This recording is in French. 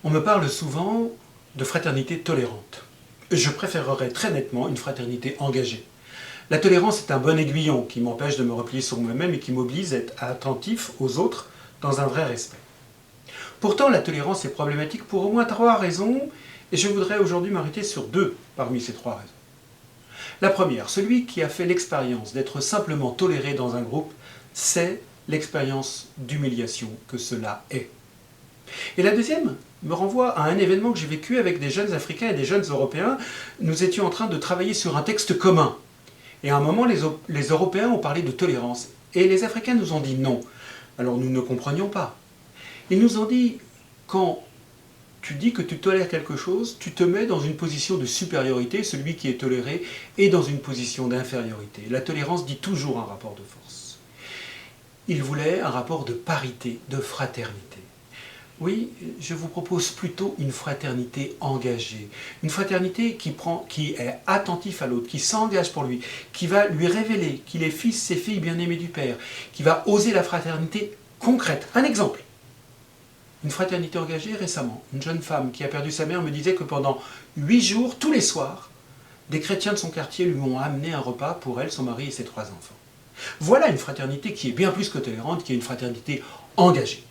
On me parle souvent de fraternité tolérante. Je préférerais très nettement une fraternité engagée. La tolérance est un bon aiguillon qui m'empêche de me replier sur moi-même et qui m'oblige à être attentif aux autres dans un vrai respect. Pourtant, la tolérance est problématique pour au moins 3 raisons, et je voudrais aujourd'hui m'arrêter sur 2 parmi ces 3 raisons. La première, celui qui a fait l'expérience d'être simplement toléré dans un groupe, sait l'expérience d'humiliation que cela est. Et la deuxième me renvoie à un événement que j'ai vécu avec des jeunes Africains et des jeunes Européens. Nous étions en train de travailler sur un texte commun. Et à un moment, les Européens ont parlé de tolérance. Et les Africains nous ont dit non. Alors nous ne comprenions pas. Ils nous ont dit, quand tu dis que tu tolères quelque chose, tu te mets dans une position de supériorité, celui qui est toléré est dans une position d'infériorité. La tolérance dit toujours un rapport de force. Ils voulaient un rapport de parité, de fraternité. Oui, je vous propose plutôt une fraternité engagée. Une fraternité qui est attentif à l'autre, qui s'engage pour lui, qui va lui révéler qu'il est fils et fille bien-aimés du Père, qui va oser la fraternité concrète. Un exemple. Une fraternité engagée récemment. Une jeune femme qui a perdu sa mère me disait que pendant 8 jours, tous les soirs, des chrétiens de son quartier lui ont amené un repas pour elle, son mari et ses 3 enfants. Voilà une fraternité qui est bien plus que tolérante, qui est une fraternité engagée.